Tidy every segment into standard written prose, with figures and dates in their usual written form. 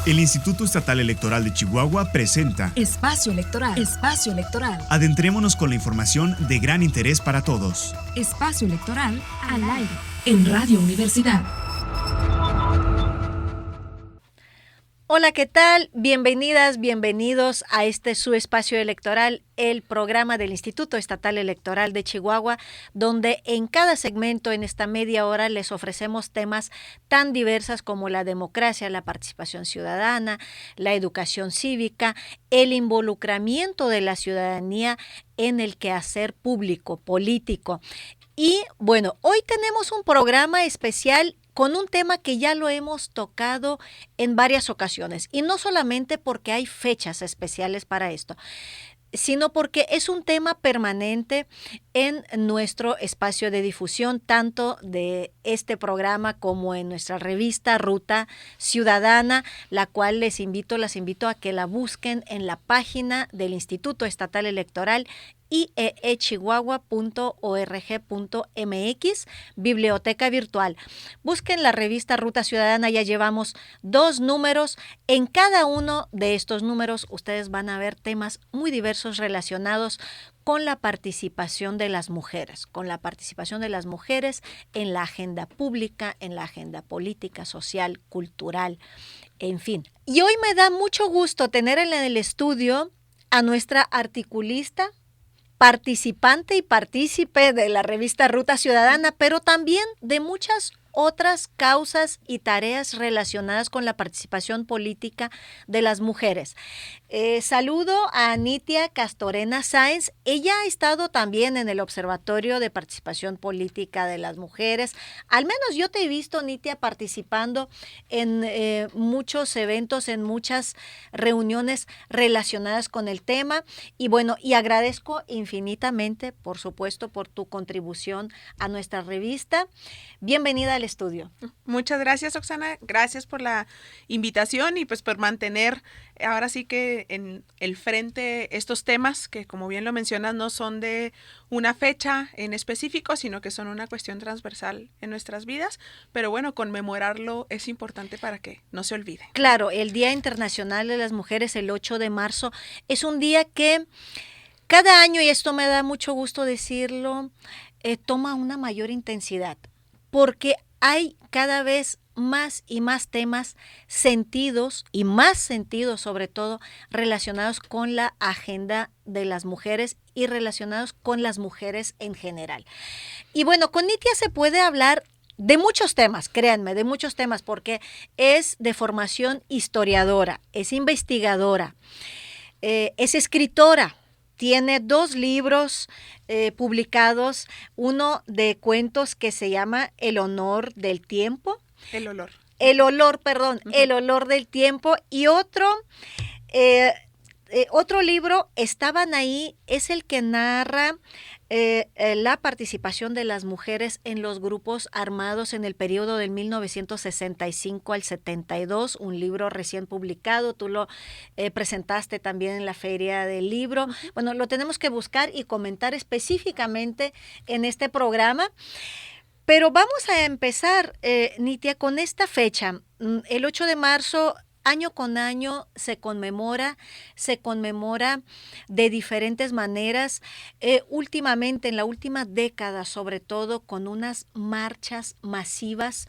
El Instituto Estatal Electoral de Chihuahua presenta Espacio Electoral. Espacio Electoral. Adentrémonos con la información de gran interés para todos. Espacio Electoral al aire en Radio Universidad. Hola, ¿qué tal? Bienvenidas, bienvenidos a este su espacio electoral, el programa del Instituto Estatal Electoral de Chihuahua, donde en cada segmento, en esta media hora, les ofrecemos temas tan diversas como la democracia, la participación ciudadana, la educación cívica, el involucramiento de la ciudadanía en el quehacer público, político. Y bueno, hoy tenemos un programa especial con un tema que ya lo hemos tocado en varias ocasiones, y no solamente porque hay fechas especiales para esto, sino porque es un tema permanente en nuestro espacio de difusión, tanto de este programa como en nuestra revista Ruta Ciudadana, la cual las invito a que la busquen en la página del Instituto Estatal Electoral, ieechihuahua.org.mx, biblioteca virtual. Busquen la revista Ruta Ciudadana, ya llevamos 2 números. En cada uno de estos números ustedes van a ver temas muy diversos relacionados con la participación de las mujeres, en la agenda pública, en la agenda política, social, cultural, en fin. Y hoy me da mucho gusto tener en el estudio a nuestra articulista, participante y partícipe de la revista Ruta Ciudadana, pero también de muchas otras causas y tareas relacionadas con la participación política de las mujeres. Saludo a Nitia Castorena Sáenz. Ella ha estado también en el Observatorio de Participación Política de las Mujeres. Al menos yo te he visto, Nitia, participando en muchos eventos, en muchas reuniones relacionadas con el tema. Y bueno, y agradezco infinitamente, por supuesto, por tu contribución a nuestra revista. Bienvenida al estudio. Muchas gracias, Oxana. Gracias por la invitación y pues por mantener ahora sí que en el frente estos temas que, como bien lo mencionas, no son de una fecha en específico, sino que son una cuestión transversal en nuestras vidas. Pero bueno, conmemorarlo es importante para que no se olvide. Claro, el Día Internacional de las Mujeres, el 8 de marzo, es un día que cada año, y esto me da mucho gusto decirlo, toma una mayor intensidad, porque hay cada vez más y más temas, sentidos y más sentidos sobre todo relacionados con la agenda de las mujeres y relacionados con las mujeres en general. Y bueno, con Nitia se puede hablar de muchos temas, créanme, de muchos temas, porque es de formación historiadora, es investigadora, es escritora. Tiene 2 libros publicados, uno de cuentos que se llama El olor del tiempo. El olor. El olor del tiempo. Y otro libro, Estaban ahí, es el que narra la participación de las mujeres en los grupos armados en el periodo del 1965 al 72, un libro recién publicado. Tú lo presentaste también en la Feria del Libro. Bueno, lo tenemos que buscar y comentar específicamente en este programa. Pero vamos a empezar, Nitia, con esta fecha. El 8 de marzo, año con año, se conmemora de diferentes maneras, últimamente, en la última década, sobre todo, con unas marchas masivas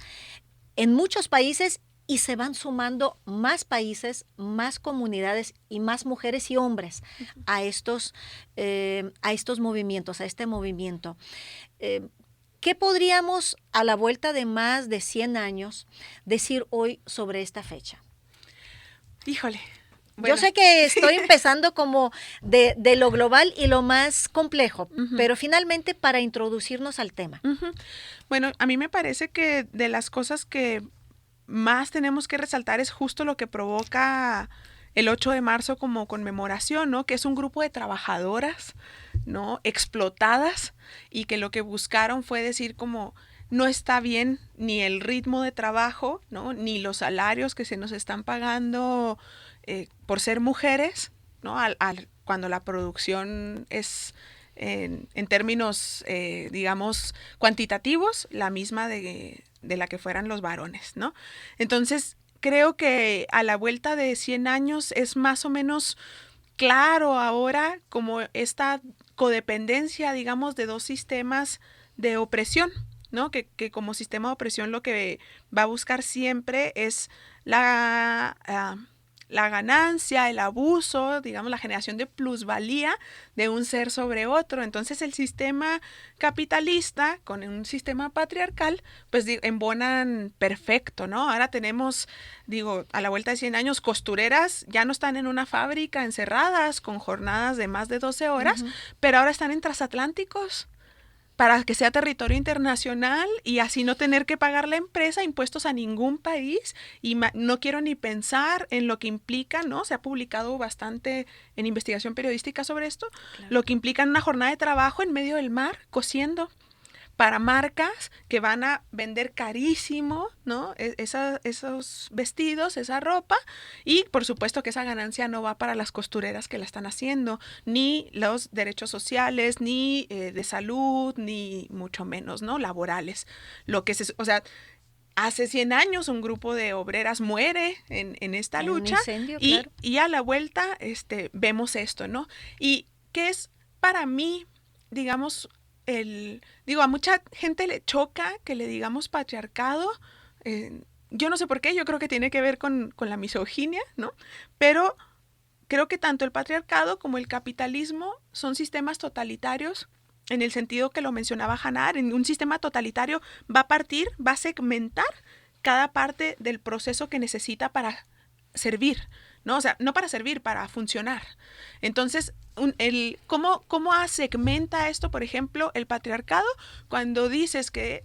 en muchos países, y se van sumando más países, más comunidades y más mujeres y hombres a estos movimientos, a este movimiento. ¿Qué podríamos, a la vuelta de más de 100 años, decir hoy sobre esta fecha? Híjole. Bueno. Yo sé que estoy empezando como de lo global y lo más complejo, pero finalmente para introducirnos al tema. Bueno, a mí me parece que de las cosas que más tenemos que resaltar es justo lo que provoca el 8 de marzo como conmemoración, ¿no? Que es un grupo de trabajadoras, ¿no? Explotadas, y que lo que buscaron fue decir como no está bien ni el ritmo de trabajo, ¿no? Ni los salarios que se nos están pagando por ser mujeres, ¿no? Cuando la producción es en términos, digamos, cuantitativos, la misma de de la que fueran los varones, ¿no? Entonces, creo que a la vuelta de 100 años es más o menos claro ahora como esta codependencia, digamos, de dos sistemas de opresión, ¿no? Que como sistema de opresión lo que va a buscar siempre es la ganancia, el abuso, digamos, la generación de plusvalía de un ser sobre otro. Entonces el sistema capitalista con un sistema patriarcal, pues embonan perfecto, ¿no? Ahora tenemos, a la vuelta de 100 años, costureras ya no están en una fábrica encerradas con jornadas de más de 12 horas, pero ahora están en transatlánticos para que sea territorio internacional y así no tener que pagar la empresa impuestos a ningún país, y no quiero ni pensar en lo que implica, ¿no? Se ha publicado bastante en investigación periodística sobre esto, claro, lo que implica una jornada de trabajo en medio del mar, cosiendo, para marcas que van a vender carísimo, ¿no? Esos vestidos, esa ropa, y por supuesto que esa ganancia no va para las costureras que la están haciendo, ni los derechos sociales, ni de salud, ni mucho menos, ¿no? Laborales. Hace 100 años un grupo de obreras muere en esta lucha, un incendio, claro, y a la vuelta vemos esto, ¿no? Y que es para mí, digamos, a mucha gente le choca que le digamos patriarcado. Yo no sé por qué, yo creo que tiene que ver con la misoginia, ¿no? Pero creo que tanto el patriarcado como el capitalismo son sistemas totalitarios, en el sentido que lo mencionaba Hanar. En un sistema totalitario va a segmentar cada parte del proceso que necesita para servir, ¿no? O sea, no para servir, para funcionar. Entonces, ¿cómo segmenta esto, por ejemplo, el patriarcado? Cuando dices que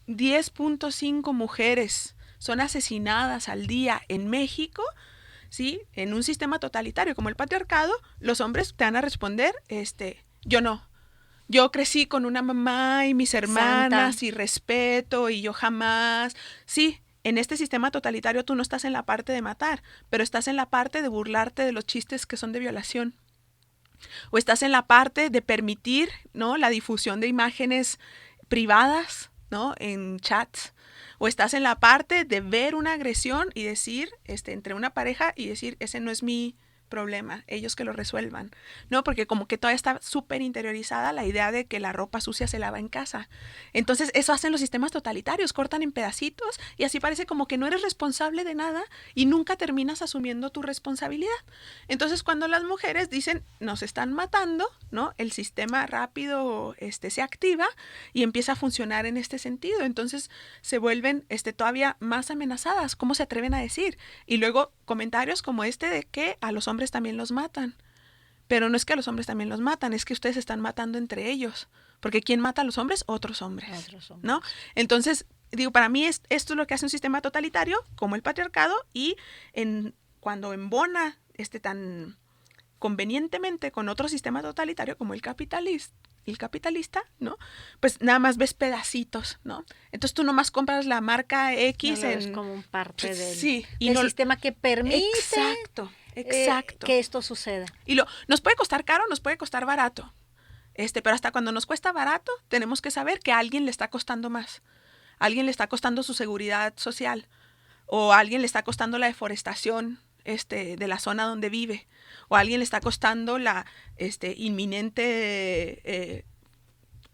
10.5 mujeres son asesinadas al día en México, ¿sí? En un sistema totalitario como el patriarcado, los hombres te van a responder, yo no. Yo crecí con una mamá y mis hermanas Santa, y respeto, y yo jamás. Sí, en este sistema totalitario tú no estás en la parte de matar, pero estás en la parte de burlarte de los chistes que son de violación. O estás en la parte de permitir, ¿no?, la difusión de imágenes privadas, ¿no?, en chats. O estás en la parte de ver una agresión y decir, entre una pareja, y decir, ese no es mi problema, ellos que lo resuelvan, ¿no? Porque como que todavía está súper interiorizada la idea de que la ropa sucia se lava en casa. Entonces eso hacen los sistemas totalitarios, cortan en pedacitos y así parece como que no eres responsable de nada y nunca terminas asumiendo tu responsabilidad. Entonces cuando las mujeres dicen, nos están matando, ¿no?, el sistema rápido se activa y empieza a funcionar en este sentido. Entonces se vuelven todavía más amenazadas. ¿Cómo se atreven a decir? Y luego comentarios como de que a los hombres también los matan. Pero no es que a los hombres también los matan, es que ustedes están matando entre ellos. Porque ¿quién mata a los hombres? Otros hombres. ¿No? Entonces, para mí esto es lo que hace un sistema totalitario como el patriarcado, y cuando embona tan convenientemente con otro sistema totalitario como el capitalista, ¿no? Pues nada más ves pedacitos, ¿no? Entonces tú nomás compras la marca X, no lo ves como parte del, sí, y del sistema que permite exacto, que esto suceda. Y nos puede costar caro, nos puede costar barato. Pero hasta cuando nos cuesta barato, tenemos que saber que a alguien le está costando más. A alguien le está costando su seguridad social, o a alguien le está costando la deforestación de la zona donde vive, o a alguien le está costando la inminente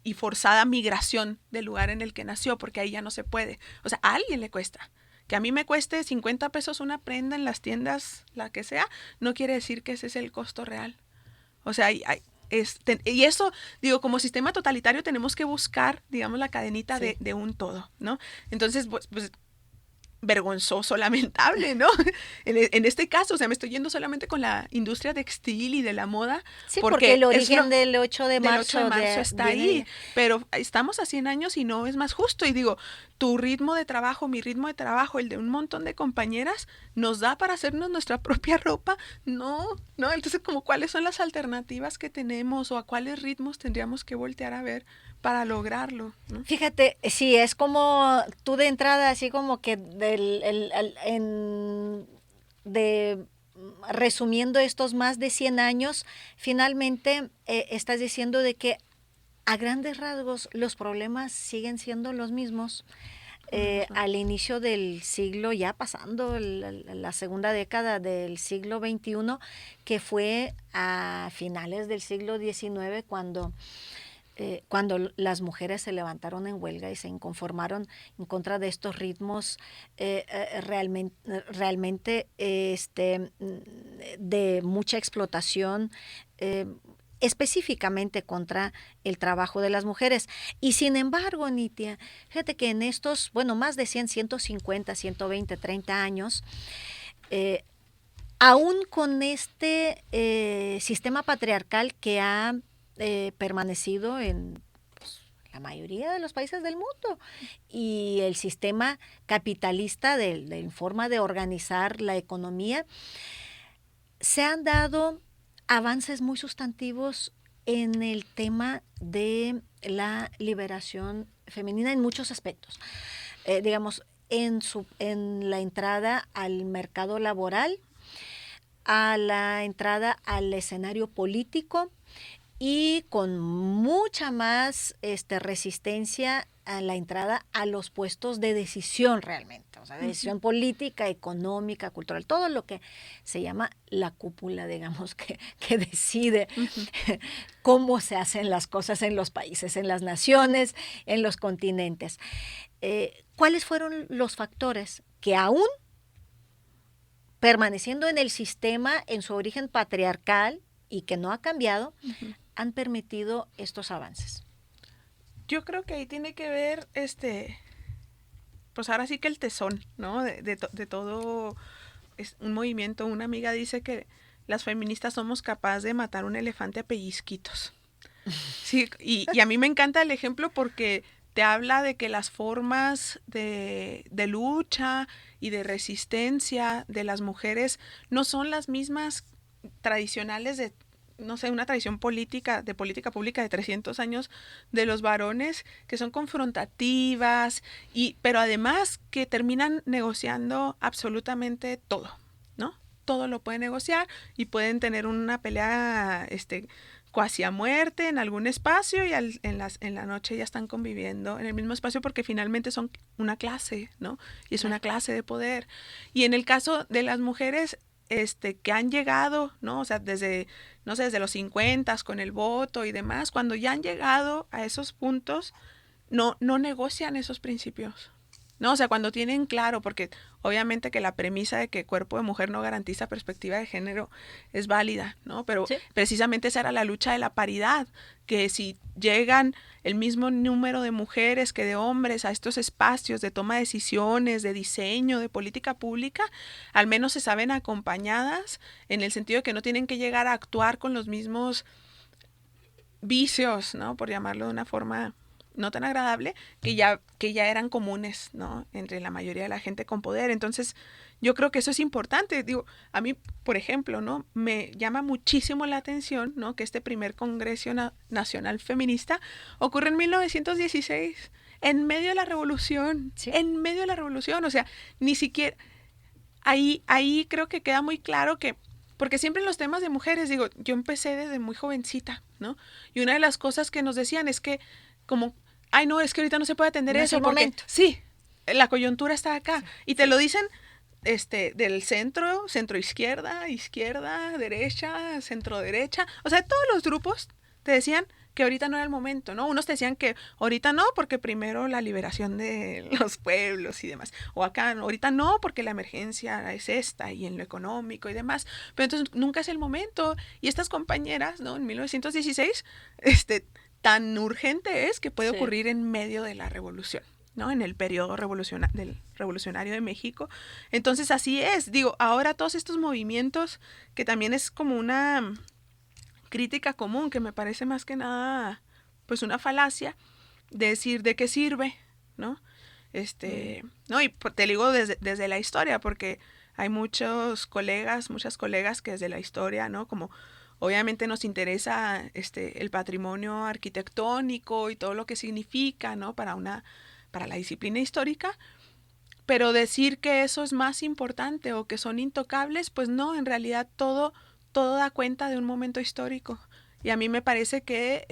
y forzada migración del lugar en el que nació, porque ahí ya no se puede. O sea, a alguien le cuesta. Que a mí me cueste 50 pesos una prenda en las tiendas, la que sea, no quiere decir que ese es el costo real. O sea, y eso, como sistema totalitario tenemos que buscar, digamos, la cadenita de un todo, ¿no? Entonces, pues vergonzoso, lamentable, ¿no? En este caso, o sea, me estoy yendo solamente con la industria textil y de la moda. Sí, porque el origen del 8 de marzo está ahí, pero estamos a 100 años y no es más justo. Y tu ritmo de trabajo, mi ritmo de trabajo, el de un montón de compañeras, ¿nos da para hacernos nuestra propia ropa? No. Entonces, ¿cuáles son las alternativas que tenemos, o a cuáles ritmos tendríamos que voltear a ver para lograrlo, ¿no? Fíjate, sí, es como tú de entrada, así como que resumiendo estos más de 100 años, finalmente estás diciendo de que a grandes rasgos los problemas siguen siendo los mismos. al inicio del siglo, ya pasando la segunda década del siglo XXI, que fue a finales del siglo XIX cuando las mujeres se levantaron en huelga y se inconformaron en contra de estos ritmos realmente de mucha explotación, específicamente contra el trabajo de las mujeres. Y sin embargo, Nitia, fíjate que en estos, más de 100, 150, 120, 30 años, aún con este sistema patriarcal que ha permanecido en la mayoría de los países del mundo, y el sistema capitalista de forma de organizar la economía, se han dado avances muy sustantivos en el tema de la liberación femenina en muchos aspectos. Digamos, en la entrada al mercado laboral, a la entrada al escenario político, y con mucha más resistencia a la entrada a los puestos de decisión realmente, o sea, de decisión política, económica, cultural, todo lo que se llama la cúpula, digamos, que decide cómo se hacen las cosas en los países, en las naciones, en los continentes. ¿Cuáles fueron los factores que aún permaneciendo en el sistema, en su origen patriarcal y que no ha cambiado, han permitido estos avances? Yo creo que ahí tiene que ver, pues ahora sí que el tesón, ¿no? De todo es un movimiento. Una amiga dice que las feministas somos capaces de matar un elefante a pellizquitos. Sí, y a mí me encanta el ejemplo porque te habla de que las formas de lucha y de resistencia de las mujeres no son las mismas tradicionales de, no sé, una tradición política pública de 300 años de los varones, que son confrontativas, pero además que terminan negociando absolutamente todo, ¿no? Todo lo pueden negociar y pueden tener una pelea cuasi a muerte en algún espacio y en la noche ya están conviviendo en el mismo espacio porque finalmente son una clase, ¿no? Y es una clase de poder. Y en el caso de las mujeres que han llegado, ¿no? O sea, desde los 50 con el voto y demás, cuando ya han llegado a esos puntos, no negocian esos principios, ¿no? O sea, cuando tienen claro, porque obviamente que la premisa de que cuerpo de mujer no garantiza perspectiva de género es válida, ¿no? Pero sí, precisamente esa era la lucha de la paridad, que si llegan el mismo número de mujeres que de hombres a estos espacios de toma de decisiones, de diseño, de política pública, al menos se saben acompañadas en el sentido de que no tienen que llegar a actuar con los mismos vicios, ¿no? Por llamarlo de una forma no tan agradable, que ya eran comunes, ¿no? Entre la mayoría de la gente con poder. Entonces, yo creo que eso es importante. Digo, a mí, por ejemplo, ¿no? Me llama muchísimo la atención, ¿no? Que este primer Congreso Nacional Feminista ocurre en 1916, en medio de la Revolución. Sí. En medio de la Revolución. O sea, ni siquiera... Ahí creo que queda muy claro que... Porque siempre en los temas de mujeres, digo, yo empecé desde muy jovencita, ¿no? Y una de las cosas que nos decían es que como, ay no, es que ahorita no se puede atender no eso porque sí, la coyuntura está acá. Sí, y te lo dicen del centro izquierda, derecha, centro derecha. O sea, todos los grupos te decían que ahorita no era el momento, ¿no? Unos te decían que ahorita no porque primero la liberación de los pueblos y demás. O acá, ahorita no porque la emergencia es esta y en lo económico y demás. Pero entonces nunca es el momento. Y estas compañeras, ¿no? En 1916, tan urgente es que puede ocurrir en medio de la revolución, ¿no? En el periodo revolucionario de México. Entonces así es. Digo, ahora todos estos movimientos, que también es como una crítica común, que me parece más que nada, pues una falacia, de decir de qué sirve, ¿no? No, y te digo desde la historia, porque hay muchas colegas que desde la historia, ¿no? Como obviamente nos interesa el patrimonio arquitectónico y todo lo que significa, ¿no? Para la disciplina histórica, pero decir que eso es más importante o que son intocables, pues no, en realidad todo da cuenta de un momento histórico. Y a mí me parece que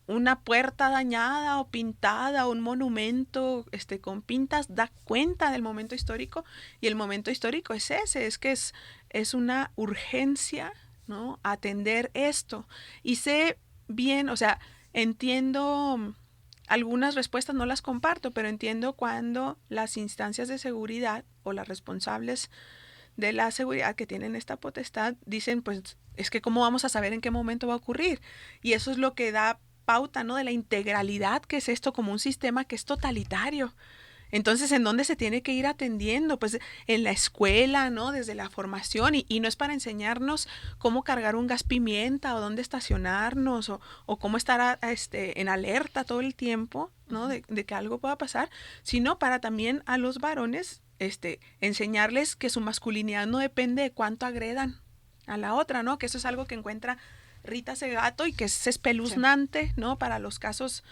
una puerta dañada o pintada, un monumento con pintas, da cuenta del momento histórico, y el momento histórico es ese, es que es una urgencia, ¿no?, atender esto. Y sé bien, o sea, entiendo, algunas respuestas no las comparto, pero entiendo cuando las instancias de seguridad o las responsables de la seguridad que tienen esta potestad dicen, pues es que cómo vamos a saber en qué momento va a ocurrir. Y eso es lo que da pauta, ¿no?, de la integralidad que es esto como un sistema que es totalitario. Entonces, ¿en dónde se tiene que ir atendiendo? Pues en la escuela, ¿no?, desde la formación, y no es para enseñarnos cómo cargar un gas pimienta o dónde estacionarnos o cómo estar en alerta todo el tiempo, ¿no?, de que algo pueda pasar, sino para también a los varones enseñarles que su masculinidad no depende de cuánto agredan a la otra, ¿no?, que eso es algo que encuentra Rita Segato y que es espeluznante, ¿no?, para los casos,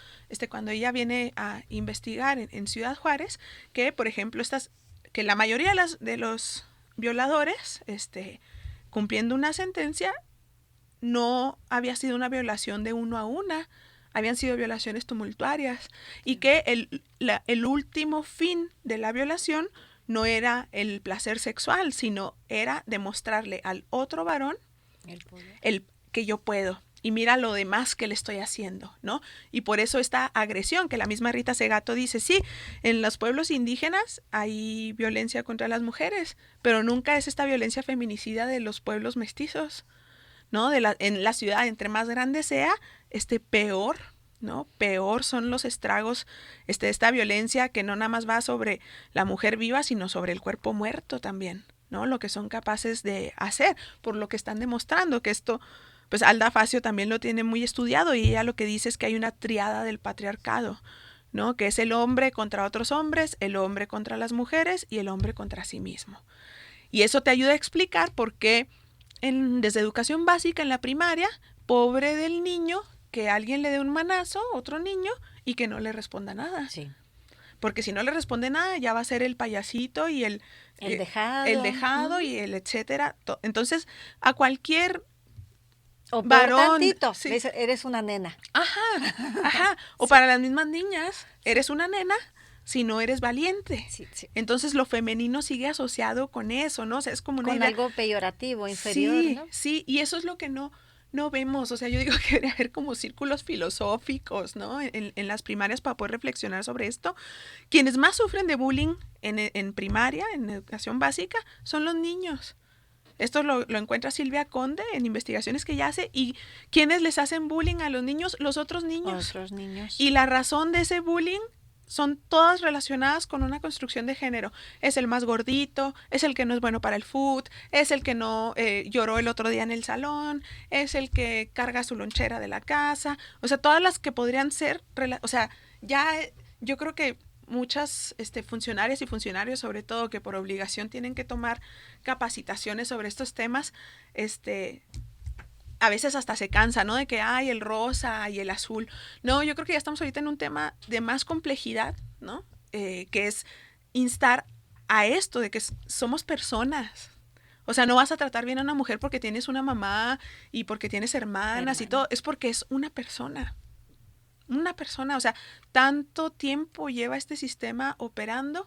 cuando ella viene a investigar en Ciudad Juárez, que por ejemplo que la mayoría de los violadores, cumpliendo una sentencia, no había sido una violación de uno a una, habían sido violaciones tumultuarias, y que el último fin de la violación no era el placer sexual, sino era demostrarle al otro varón que yo puedo, y mira lo demás que le estoy haciendo, ¿no? Y por eso esta agresión, que la misma Rita Segato dice, sí, en los pueblos indígenas hay violencia contra las mujeres, pero nunca es esta violencia feminicida de los pueblos mestizos, ¿no? En la ciudad, entre más grande sea, peor, ¿no? Peor son los estragos de esta violencia, que no nada más va sobre la mujer viva, sino sobre el cuerpo muerto también, ¿no? Lo que son capaces de hacer, por lo que están demostrando, que esto, pues Alda Facio también lo tiene muy estudiado, y ella lo que dice es que hay una triada del patriarcado, ¿no?, que es el hombre contra otros hombres, el hombre contra las mujeres y el hombre contra sí mismo. Y eso te ayuda a explicar por qué desde educación básica en la primaria, pobre del niño, que alguien le dé un manazo a otro niño y que no le responda nada. Sí. Porque si no le responde nada, ya va a ser el payasito y el dejado y el etcétera. Entonces, a cualquier o varón, tantito, sí, eres una nena. Ajá. O sí, para las mismas niñas, eres una nena si no eres valiente. Sí, sí. Entonces lo femenino sigue asociado con eso, ¿no? O sea, es como una con idea, algo peyorativo, inferior, sí, ¿no? Sí, y eso es lo que no vemos. O sea, yo digo que debería haber como círculos filosóficos, ¿no?, en las primarias, para poder reflexionar sobre esto. Quienes más sufren de bullying en primaria, en educación básica, son los niños. Esto lo encuentra Silvia Conde en investigaciones que ella hace. ¿Y quiénes les hacen bullying a los niños? Los otros niños. Otros niños. Y la razón de ese bullying son todas relacionadas con una construcción de género. Es el más gordito, es el que no es bueno para el food, es el que no lloró el otro día en el salón, es el que carga su lonchera de la casa. O sea, todas las que podrían ser, o sea, ya yo creo que muchas funcionarias y funcionarios, sobre todo, que por obligación tienen que tomar capacitaciones sobre estos temas, a veces hasta se cansa, ¿no?, de que hay el rosa y el azul. No, yo creo que ya estamos ahorita en un tema de más complejidad, ¿no? Que es instar a esto de que somos personas. O sea, no vas a tratar bien a una mujer porque tienes una mamá y porque tienes hermanas y todo. Es porque es una persona. Una persona. O sea, tanto tiempo lleva este sistema operando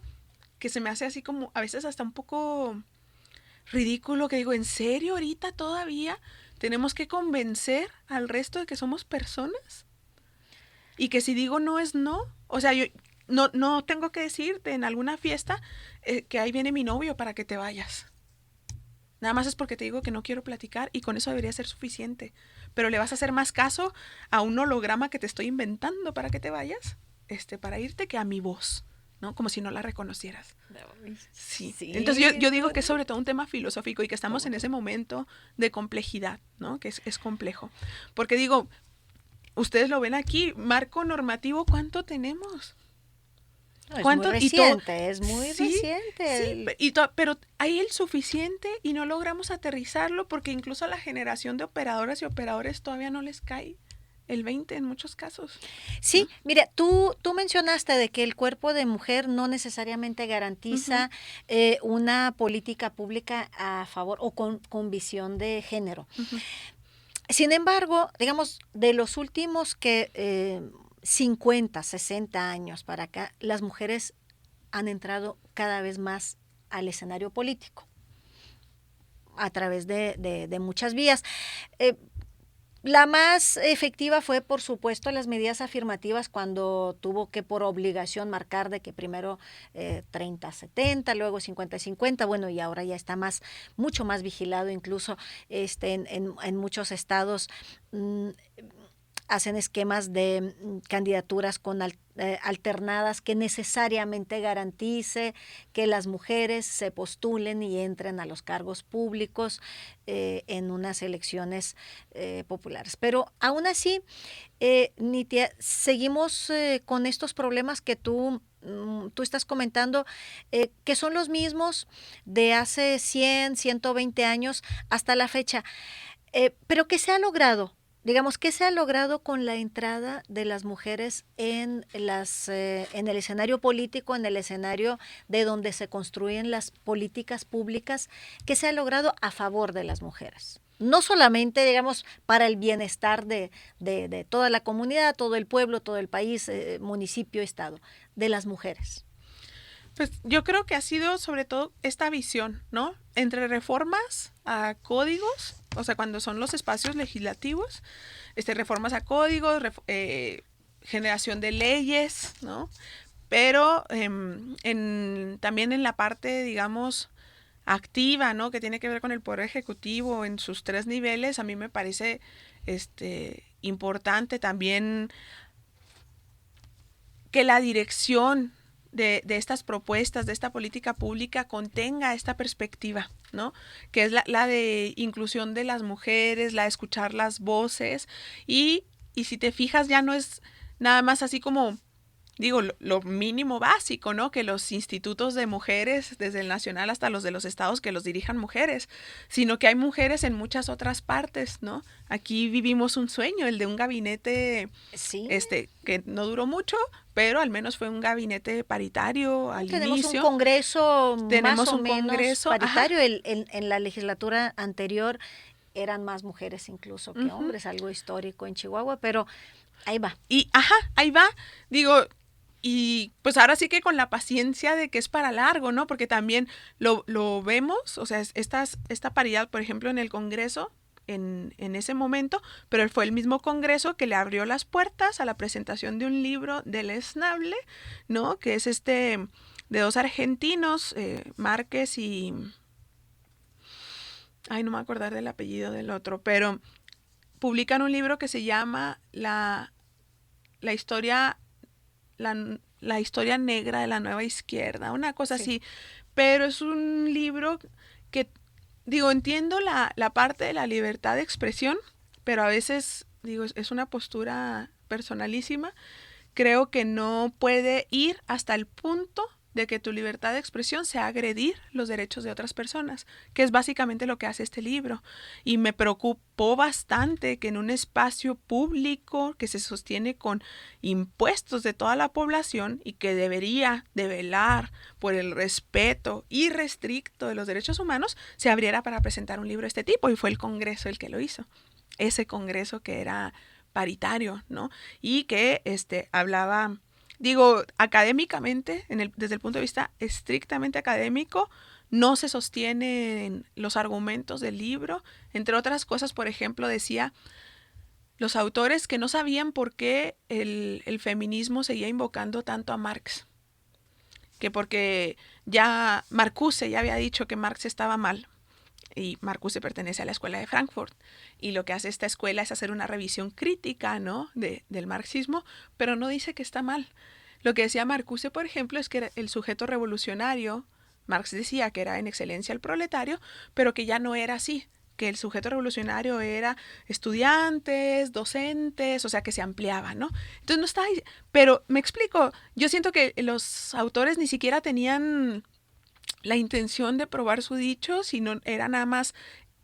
que se me hace así como a veces hasta un poco ridículo, que digo, ¿en serio ahorita todavía tenemos que convencer al resto de que somos personas? Y que si digo no es no. O sea, yo no tengo que decirte en alguna fiesta que ahí viene mi novio para que te vayas. Nada más es porque te digo que no quiero platicar, y con eso debería ser suficiente. Pero le vas a hacer más caso a un holograma que te estoy inventando para que te vayas, para irte, que a mi voz, ¿no? Como si no la reconocieras. Sí. Entonces yo digo que es sobre todo un tema filosófico, y que estamos en ese momento de complejidad, ¿no? Que es complejo. Porque digo, ustedes lo ven aquí, marco normativo, ¿cuánto tenemos? No, ¿cuánto? Es muy reciente. Sí, pero hay el suficiente y no logramos aterrizarlo, porque incluso a la generación de operadoras y operadores todavía no les cae el 20 en muchos casos. Sí, ¿no? Mira, tú mencionaste de que el cuerpo de mujer no necesariamente garantiza una política pública a favor o con visión de género. Sin embargo, digamos, de los últimos 50, 60 años para acá, las mujeres han entrado cada vez más al escenario político a través de muchas vías. La más efectiva fue, por supuesto, las medidas afirmativas cuando tuvo que por obligación marcar de que primero 30-70, luego 50-50, bueno, y ahora ya está mucho más vigilado, incluso en muchos estados hacen esquemas de candidaturas con alternadas que necesariamente garantice que las mujeres se postulen y entren a los cargos públicos en unas elecciones populares. Pero aún así, Nitia, seguimos con estos problemas que tú estás comentando, que son los mismos de hace 100, 120 años hasta la fecha. Pero ¿qué se ha logrado? Digamos, ¿qué se ha logrado con la entrada de las mujeres en el escenario político, en el escenario de donde se construyen las políticas públicas? ¿Qué se ha logrado a favor de las mujeres? No solamente, digamos, para el bienestar de toda la comunidad, todo el pueblo, todo el país, municipio, estado, de las mujeres. Pues yo creo que ha sido sobre todo esta visión, ¿no? Entre reformas a códigos, o sea, cuando son los espacios legislativos, reformas a códigos, generación de leyes, ¿no? Pero también en la parte, digamos, activa, ¿no? Que tiene que ver con el Poder Ejecutivo en sus 3 niveles, a mí me parece importante también que la dirección de estas propuestas, de esta política pública contenga esta perspectiva, ¿no? Que es la de inclusión de las mujeres, la de escuchar las voces y si te fijas ya no es nada más así como, digo, lo mínimo básico, ¿no? Que los institutos de mujeres, desde el nacional hasta los de los estados, que los dirijan mujeres, sino que hay mujeres en muchas otras partes, ¿no? Aquí vivimos un sueño, el de un gabinete, sí, que no duró mucho, pero al menos fue un gabinete paritario al tenemos inicio. Un congreso tenemos más o un menos congreso paritario. En la legislatura anterior eran más mujeres incluso que hombres, algo histórico en Chihuahua, pero ahí va. Y ahí va, digo, y pues ahora sí que con la paciencia de que es para largo, ¿no? Porque también lo vemos, o sea, esta paridad, por ejemplo, en el Congreso, en ese momento, pero fue el mismo Congreso que le abrió las puertas a la presentación de un libro deleznable, ¿no? Que es de 2 argentinos, Márquez y... Ay, no me voy a acordar del apellido del otro, pero publican un libro que se llama la historia negra de la nueva izquierda, una cosa así, pero es un libro que, digo, entiendo la parte de la libertad de expresión, pero a veces, digo, es una postura personalísima, creo que no puede ir hasta el punto de que tu libertad de expresión sea agredir los derechos de otras personas, que es básicamente lo que hace este libro. Y me preocupó bastante que en un espacio público que se sostiene con impuestos de toda la población y que debería de velar por el respeto irrestricto de los derechos humanos, se abriera para presentar un libro de este tipo, y fue el Congreso el que lo hizo. Ese Congreso que era paritario, ¿no? Y que hablaba... Digo, académicamente, desde el punto de vista estrictamente académico, no se sostienen los argumentos del libro. Entre otras cosas, por ejemplo, decía los autores que no sabían por qué el feminismo seguía invocando tanto a Marx. Que porque ya Marcuse ya había dicho que Marx estaba mal. Y Marcuse pertenece a la escuela de Frankfurt, y lo que hace esta escuela es hacer una revisión crítica, ¿no? del marxismo, pero no dice que está mal. Lo que decía Marcuse, por ejemplo, es que el sujeto revolucionario, Marx decía que era en excelencia el proletario, pero que ya no era así, que el sujeto revolucionario era estudiantes, docentes, o sea, que se ampliaba, ¿no? Entonces no está ahí, pero me explico, yo siento que los autores ni siquiera tenían la intención de probar su dicho, sino era nada más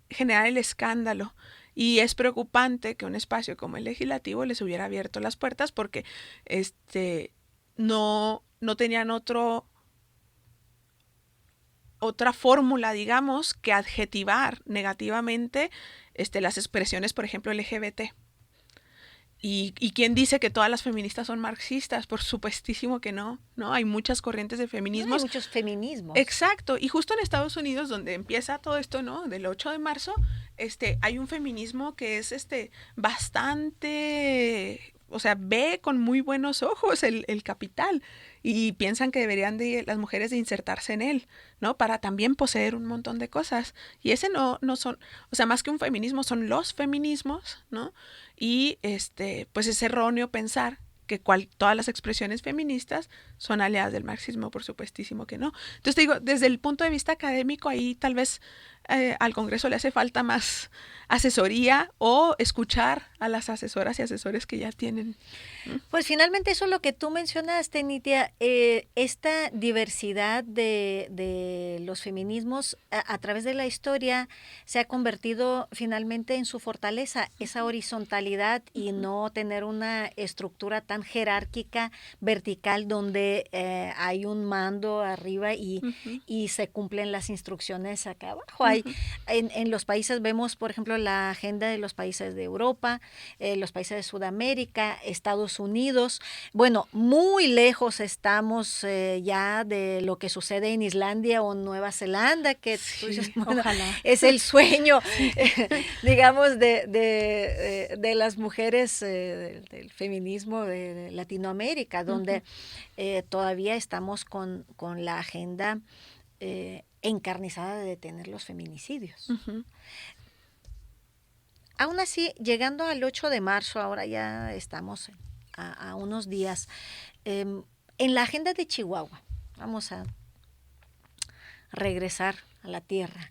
generar el escándalo. Y es preocupante que un espacio como el legislativo les hubiera abierto las puertas porque no tenían otra fórmula, digamos, que adjetivar negativamente las expresiones, por ejemplo, LGBT. ¿Y quién dice que todas las feministas son marxistas? Por supuestísimo que no, ¿no? Hay muchas corrientes de feminismos. Hay muchos feminismos. Exacto, y justo en Estados Unidos, donde empieza todo esto, ¿no? Del 8 de marzo, hay un feminismo que es bastante, o sea, ve con muy buenos ojos el capital y piensan que deberían las mujeres de insertarse en él, ¿no? Para también poseer un montón de cosas. Y ese no son, o sea, más que un feminismo, son los feminismos, ¿no? Y pues es erróneo pensar que todas las expresiones feministas son aliadas del marxismo, por supuestísimo que no. Entonces te digo, desde el punto de vista académico, ahí tal vez al Congreso le hace falta más asesoría o escuchar a las asesoras y asesores que ya tienen. Pues finalmente eso es lo que tú mencionaste, Nitia, esta diversidad de los feminismos a través de la historia se ha convertido finalmente en su fortaleza, esa horizontalidad y no tener una estructura tan jerárquica, vertical, donde hay un mando arriba y se cumplen las instrucciones acá abajo. En los países vemos, por ejemplo, la agenda de los países de Europa, los países de Sudamérica, Estados Unidos. Bueno, muy lejos estamos ya de lo que sucede en Islandia o Nueva Zelanda, que tú dices, bueno, es el sueño, digamos, de las mujeres del feminismo de Latinoamérica, donde todavía estamos con la agenda encarnizada de detener los feminicidios. Aún así, llegando al 8 de marzo, ahora ya estamos a unos días, en la agenda de Chihuahua, vamos a regresar a la tierra,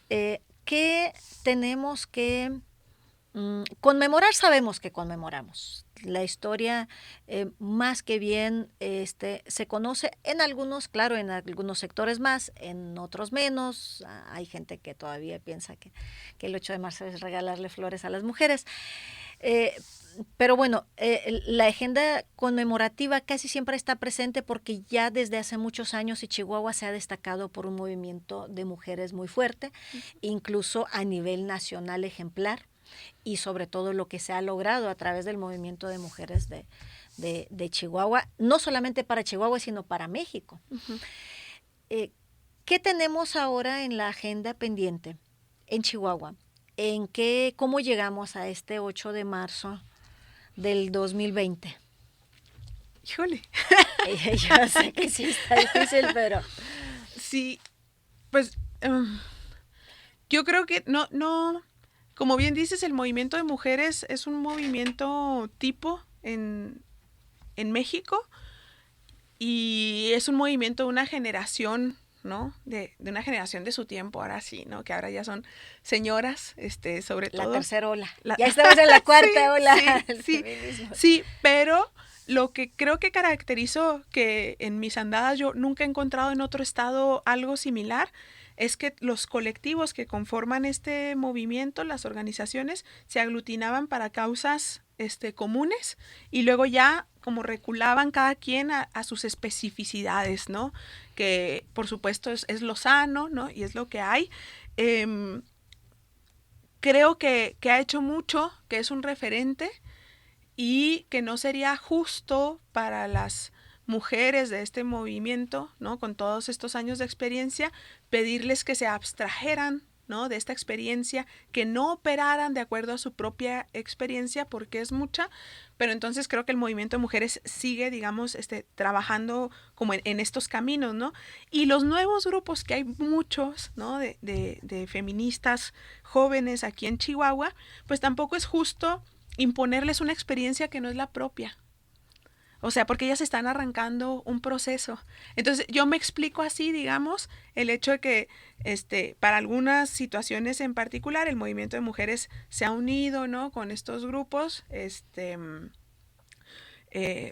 ¿qué tenemos que conmemorar? Sabemos que conmemoramos. La historia más que bien se conoce en algunos, claro, en algunos sectores más, en otros menos. Hay gente que todavía piensa que el 8 de marzo es regalarle flores a las mujeres. Pero bueno, la agenda conmemorativa casi siempre está presente porque ya desde hace muchos años Chihuahua se ha destacado por un movimiento de mujeres muy fuerte, incluso a nivel nacional ejemplar. Y sobre todo lo que se ha logrado a través del movimiento de mujeres de Chihuahua, no solamente para Chihuahua, sino para México. ¿Qué tenemos ahora en la agenda pendiente en Chihuahua? ¿Cómo llegamos a este 8 de marzo del 2020? Híjole. Yo sé que sí está difícil, pero... Sí, pues yo creo que no... Como bien dices, el movimiento de mujeres es un movimiento tipo en México y es un movimiento de una generación, ¿no? De una generación de su tiempo, ahora sí, ¿no? Que ahora ya son señoras, sobre todo. La tercera ola. Ya estamos en la cuarta ola. Sí, pero lo que creo que caracterizó que en mis andadas yo nunca he encontrado en otro estado algo similar, es que los colectivos que conforman este movimiento, las organizaciones, se aglutinaban para causas comunes y luego ya como reculaban cada quien a sus especificidades, ¿no? Que por supuesto es lo sano, ¿no? Y es lo que hay. Creo que ha hecho mucho, que es un referente y que no sería justo para las mujeres de este movimiento, ¿no? Con todos estos años de experiencia, pedirles que se abstrajeran, ¿no? De esta experiencia, que no operaran de acuerdo a su propia experiencia, porque es mucha, pero entonces creo que el movimiento de mujeres sigue, digamos, trabajando como en estos caminos, ¿no? Y los nuevos grupos, que hay muchos, ¿no? De feministas jóvenes aquí en Chihuahua, pues tampoco es justo imponerles una experiencia que no es la propia. O sea, porque ellas están arrancando un proceso. Entonces, yo me explico así, digamos, el hecho de que para algunas situaciones en particular el movimiento de mujeres se ha unido, ¿no? Con estos grupos.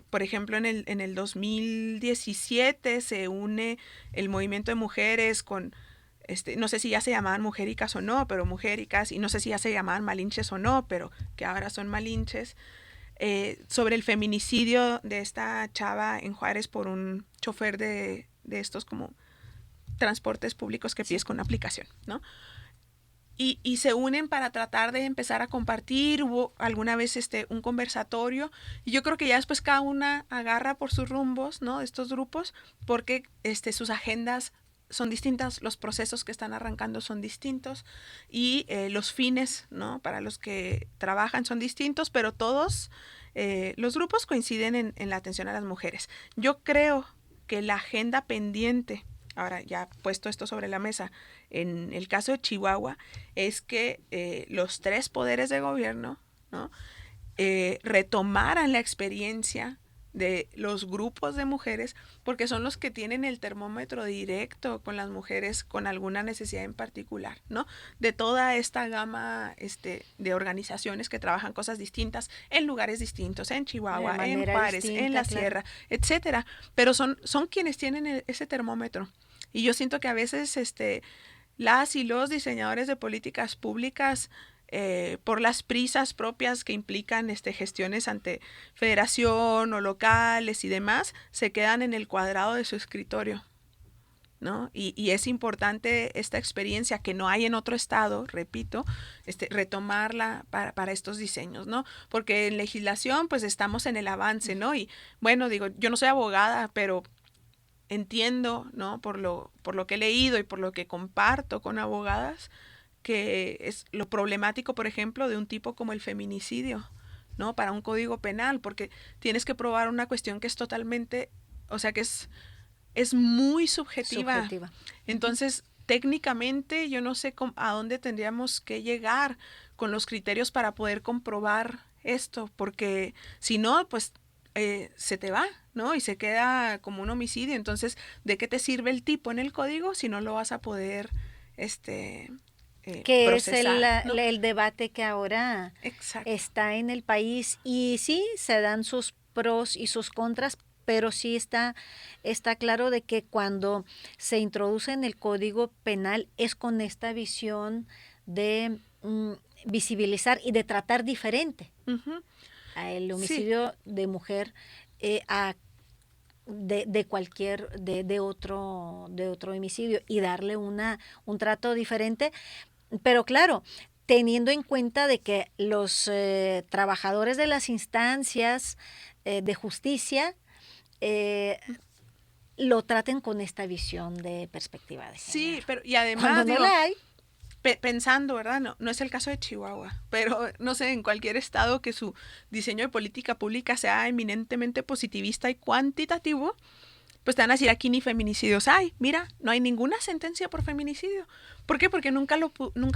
Por ejemplo, en el 2017 se une el movimiento de mujeres con, no sé si ya se llamaban mujericas o no, pero mujericas, y no sé si ya se llamaban malinches o no, pero que ahora son malinches. Sobre el feminicidio de esta chava en Juárez por un chofer de estos como transportes públicos que pides con una aplicación, ¿no? Y se unen para tratar de empezar a compartir. Hubo alguna vez un conversatorio, y yo creo que ya después cada una agarra por sus rumbos, ¿no? Estos grupos, porque sus agendas son distintas, los procesos que están arrancando son distintos, y los fines, ¿no? Para los que trabajan son distintos, pero todos los grupos coinciden en la atención a las mujeres. Yo creo que la agenda pendiente, ahora ya puesto esto sobre la mesa, en el caso de Chihuahua, es que los 3 poderes de gobierno, ¿no? Retomaran la experiencia de los grupos de mujeres, porque son los que tienen el termómetro directo con las mujeres con alguna necesidad en particular, ¿no? De toda esta gama de organizaciones que trabajan cosas distintas en lugares distintos, en Chihuahua, en Juárez, en la Sierra, etcétera. Pero son quienes tienen ese termómetro. Y yo siento que a veces las y los diseñadores de políticas públicas, por las prisas propias que implican gestiones ante federación o locales y demás, se quedan en el cuadrado de su escritorio, ¿no? Y es importante esta experiencia que no hay en otro estado, repito, retomarla para estos diseños, ¿no? Porque en legislación pues estamos en el avance, ¿no? Y bueno, digo, yo no soy abogada, pero entiendo, ¿no? Por lo que he leído y por lo que comparto con abogadas, que es lo problemático, por ejemplo, de un tipo como el feminicidio, ¿no? Para un código penal, porque tienes que probar una cuestión que es totalmente, o sea, que es muy subjetiva. Entonces, técnicamente, yo no sé a dónde tendríamos que llegar con los criterios para poder comprobar esto, porque si no, pues se te va, ¿no? Y se queda como un homicidio. Entonces, ¿de qué te sirve el tipo en el código si no lo vas a poder que procesar, es ¿no? el debate que ahora Exacto. está en el país? Y sí, se dan sus pros y sus contras, pero sí está claro de que cuando se introduce en el Código Penal es con esta visión de visibilizar y de tratar diferente Uh-huh. el homicidio de mujer de cualquier de otro homicidio, y darle un trato diferente. Pero claro, teniendo en cuenta de que los trabajadores de las instancias de justicia lo traten con esta visión de perspectiva de género. Sí, pero y además Cuando no la hay, pensando, ¿verdad? No es el caso de Chihuahua, pero no sé, en cualquier estado que su diseño de política pública sea eminentemente positivista y cuantitativo, pues te van a decir, aquí ni feminicidios hay. Mira, no hay ninguna sentencia por feminicidio. ¿Por qué? Porque nunca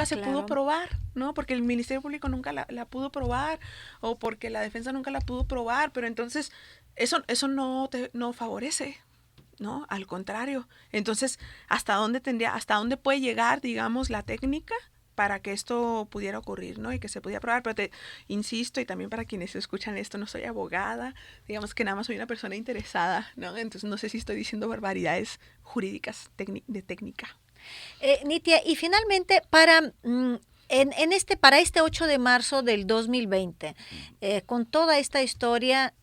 se pudo probar, ¿no? Porque el Ministerio Público nunca la pudo probar, o porque la defensa nunca la pudo probar. Pero entonces eso no favorece, ¿no? Al contrario. Entonces, ¿hasta dónde puede llegar, digamos, la técnica para que esto pudiera ocurrir, ¿no? Y que se pudiera probar? Pero te insisto, y también para quienes escuchan esto, no soy abogada, digamos que nada más soy una persona interesada, ¿no? Entonces no sé si estoy diciendo barbaridades jurídicas de técnica. Nitia, y finalmente para este 8 de marzo del 2020, con toda esta historia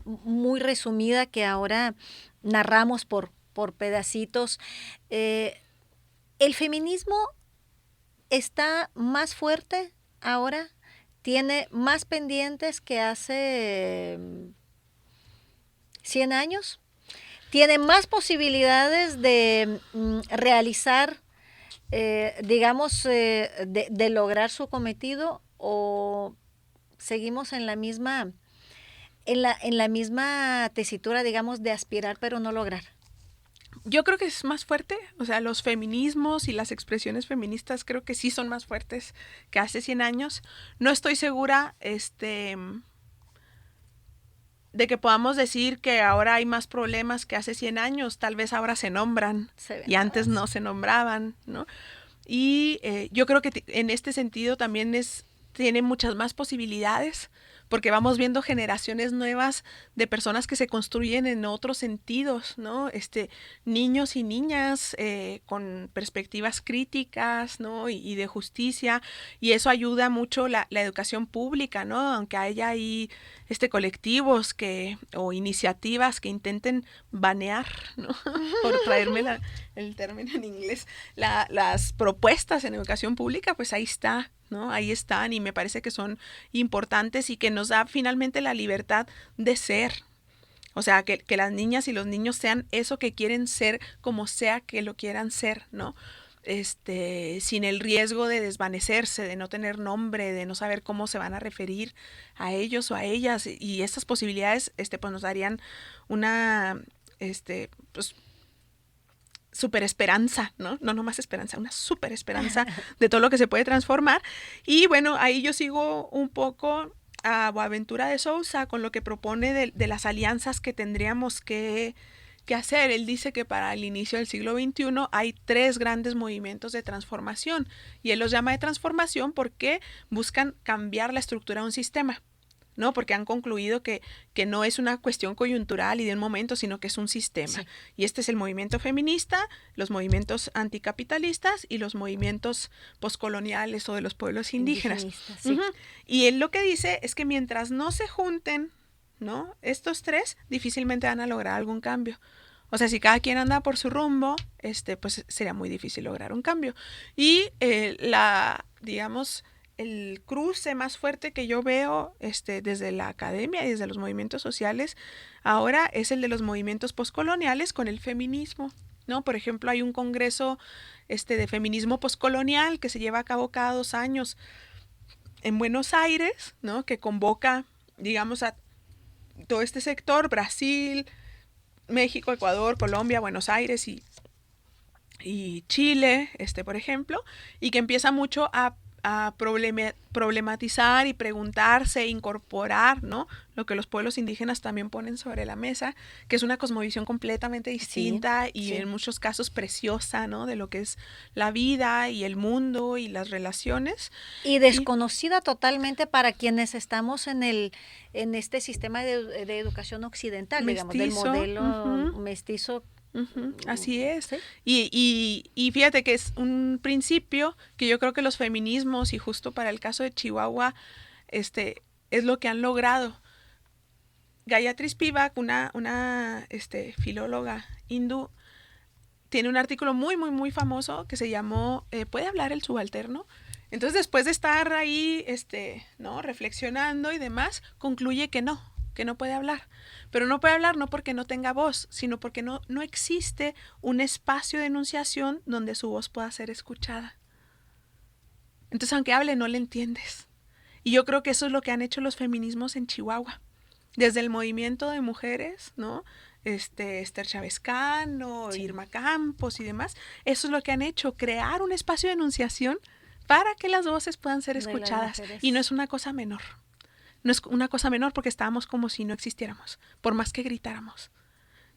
muy resumida que ahora narramos por pedacitos, ¿el feminismo está más fuerte ahora? ¿Tiene más pendientes que hace 100 años? ¿Tiene más posibilidades de realizar, de lograr su cometido, o seguimos en la misma tesitura, digamos, de aspirar pero no lograr? Yo creo que es más fuerte, o sea, los feminismos y las expresiones feministas creo que sí son más fuertes que hace 100 años. No estoy segura, de que podamos decir que ahora hay más problemas que hace 100 años. Tal vez ahora se nombran y antes no se nombraban, ¿no? Y yo creo que en este sentido también tiene muchas más posibilidades, porque vamos viendo generaciones nuevas de personas que se construyen en otros sentidos, ¿no? Niños y niñas con perspectivas críticas, ¿no? Y de justicia, y eso ayuda mucho la educación pública, ¿no? Aunque haya ahí colectivos o iniciativas que intenten banear, ¿no? Por traerme el término en inglés, las propuestas en educación pública, pues ahí está, ¿no? Ahí están, y me parece que son importantes y que nos da finalmente la libertad de ser. O sea, que las niñas y los niños sean eso que quieren ser, como sea que lo quieran ser, ¿no? Sin el riesgo de desvanecerse, de no tener nombre, de no saber cómo se van a referir a ellos o a ellas. Y estas posibilidades, pues nos darían una, pues, super esperanza, ¿no? No nomás esperanza, una super esperanza de todo lo que se puede transformar. Y bueno, ahí yo sigo un poco a Boaventura de Sousa con lo que propone de las alianzas que tendríamos que hacer. Él dice que para el inicio del siglo XXI hay 3 grandes movimientos de transformación, y él los llama de transformación porque buscan cambiar la estructura de un sistema, ¿no? Porque han concluido que no es una cuestión coyuntural y de un momento, sino que es un sistema. Sí. Y este es el movimiento feminista, los movimientos anticapitalistas y los movimientos poscoloniales o de los pueblos indígenas. Sí. Uh-huh. Y él lo que dice es que mientras no se junten, ¿no?, estos 3, difícilmente van a lograr algún cambio. O sea, si cada quien anda por su rumbo, pues sería muy difícil lograr un cambio. Y digamos, el cruce más fuerte que yo veo desde la academia y desde los movimientos sociales ahora es el de los movimientos poscoloniales con el feminismo, ¿no? Por ejemplo, hay un congreso de feminismo poscolonial que se lleva a cabo cada 2 años en Buenos Aires, ¿no?, que convoca, digamos, a todo este sector: Brasil, México, Ecuador, Colombia, Buenos Aires y Chile, por ejemplo, y que empieza mucho a problematizar y preguntarse, incorporar, ¿no?, lo que los pueblos indígenas también ponen sobre la mesa, que es una cosmovisión completamente distinta, sí, y sí, en muchos casos preciosa, ¿no?, de lo que es la vida y el mundo y las relaciones. Y desconocida totalmente para quienes estamos en este sistema de educación occidental, mestizo, digamos, del modelo uh-huh, mestizo. Uh-huh, así es. ¿Sí? Y fíjate que es un principio que yo creo que los feminismos, y justo para el caso de Chihuahua, es lo que han logrado. Gayatri Spivak, una filóloga hindú, tiene un artículo muy, muy, muy famoso que se llamó ¿Puede hablar el subalterno? Entonces, después de estar ahí, ¿no?, reflexionando y demás, concluye que no puede hablar. Pero no puede hablar no porque no tenga voz, sino porque no existe un espacio de enunciación donde su voz pueda ser escuchada. Entonces, aunque hable, no le entiendes. Y yo creo que eso es lo que han hecho los feminismos en Chihuahua. Desde el movimiento de mujeres, ¿no?, Esther Chávez Cano, sí, Irma Campos y demás, eso es lo que han hecho, crear un espacio de enunciación para que las voces puedan ser escuchadas. Y no es una cosa menor. No es una cosa menor porque estábamos como si no existiéramos, por más que gritáramos,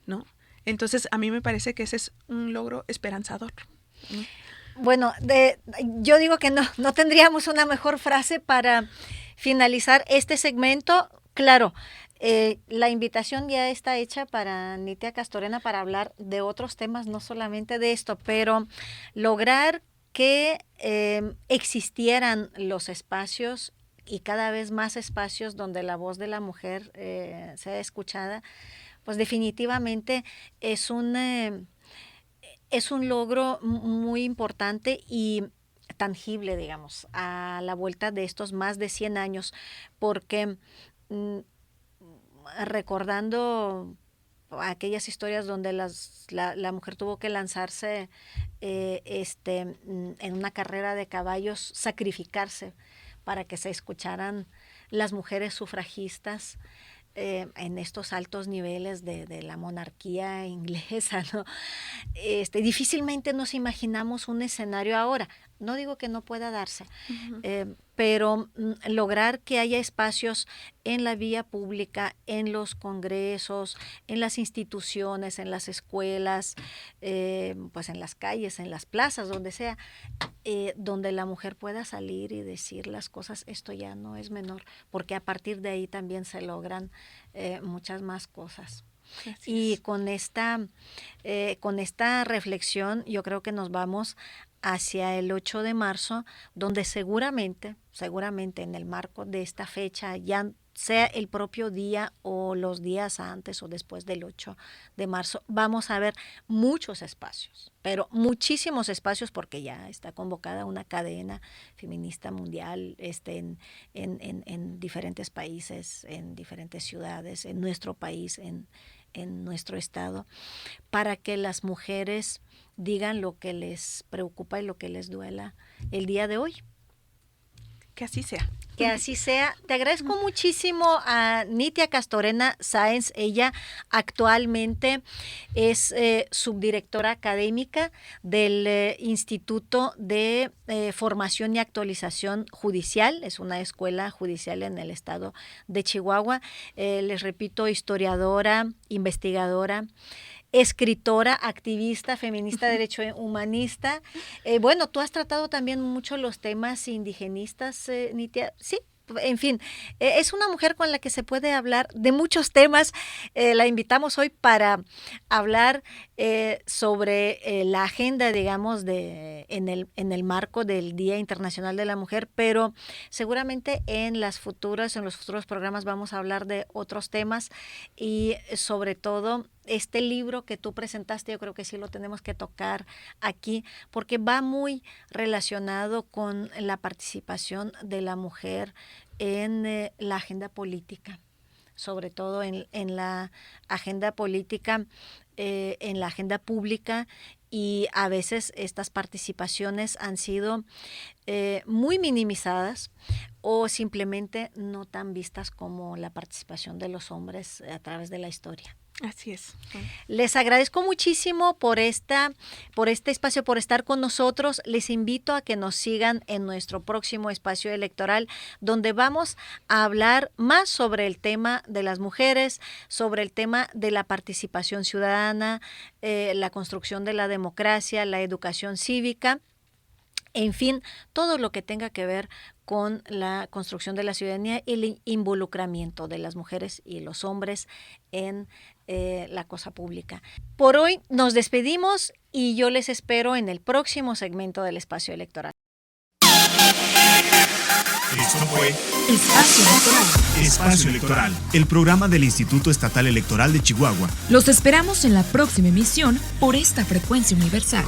¿no? Entonces, a mí me parece que ese es un logro esperanzador, ¿no? Bueno, yo digo que no tendríamos una mejor frase para finalizar este segmento. Claro, la invitación ya está hecha para Nitia Castorena para hablar de otros temas, no solamente de esto, pero lograr que existieran los espacios y cada vez más espacios donde la voz de la mujer sea escuchada, pues definitivamente es un logro muy importante y tangible, digamos, a la vuelta de estos más de 100 años, porque recordando aquellas historias donde la mujer tuvo que lanzarse en una carrera de caballos, sacrificarse para que se escucharan las mujeres sufragistas en estos altos niveles de la monarquía inglesa, ¿no? Difícilmente nos imaginamos un escenario ahora. no digo que no pueda darse, pero lograr que haya espacios en la vía pública, en los congresos, en las instituciones, en las escuelas, pues en las calles, en las plazas, donde sea, donde la mujer pueda salir y decir las cosas, esto ya no es menor, porque a partir de ahí también se logran muchas más cosas. Y con esta reflexión yo creo que nos vamos hacia el 8 de marzo, donde seguramente en el marco de esta fecha, ya sea el propio día o los días antes o después del 8 de marzo, vamos a ver muchos espacios, pero muchísimos espacios, porque ya está convocada una cadena feminista mundial en diferentes países, en diferentes ciudades, en nuestro país, en nuestro estado, para que las mujeres digan lo que les preocupa y lo que les duela el día de hoy. Que así sea. Que así sea. Te agradezco muchísimo a Nitia Castorena Sáenz. Ella actualmente es subdirectora académica del Instituto de Formación y Actualización Judicial. Es una escuela judicial en el estado de Chihuahua. Les repito, historiadora, investigadora, escritora, activista, feminista, derecho humanista. Bueno, tú has tratado también mucho los temas indigenistas, Nitia. Sí, en fin, es una mujer con la que se puede hablar de muchos temas. La invitamos hoy para hablar sobre la agenda, digamos, en el marco del Día Internacional de la Mujer, pero seguramente en los futuros programas vamos a hablar de otros temas y sobre todo este libro que tú presentaste, yo creo que sí lo tenemos que tocar aquí, porque va muy relacionado con la participación de la mujer en la agenda política, sobre todo en la agenda política, en la agenda pública, y a veces estas participaciones han sido muy minimizadas o simplemente no tan vistas como la participación de los hombres a través de la historia. Así es. Les agradezco muchísimo por este espacio, por estar con nosotros. Les invito a que nos sigan en nuestro próximo espacio electoral, donde vamos a hablar más sobre el tema de las mujeres, sobre el tema de la participación ciudadana, la construcción de la democracia, la educación cívica. En fin, todo lo que tenga que ver con la construcción de la ciudadanía y el involucramiento de las mujeres y los hombres en la cosa pública. Por hoy nos despedimos y yo les espero en el próximo segmento del espacio electoral. Esto fue Espacio Electoral. Espacio Electoral, el programa del Instituto Estatal Electoral de Chihuahua. Los esperamos en la próxima emisión por esta frecuencia universal.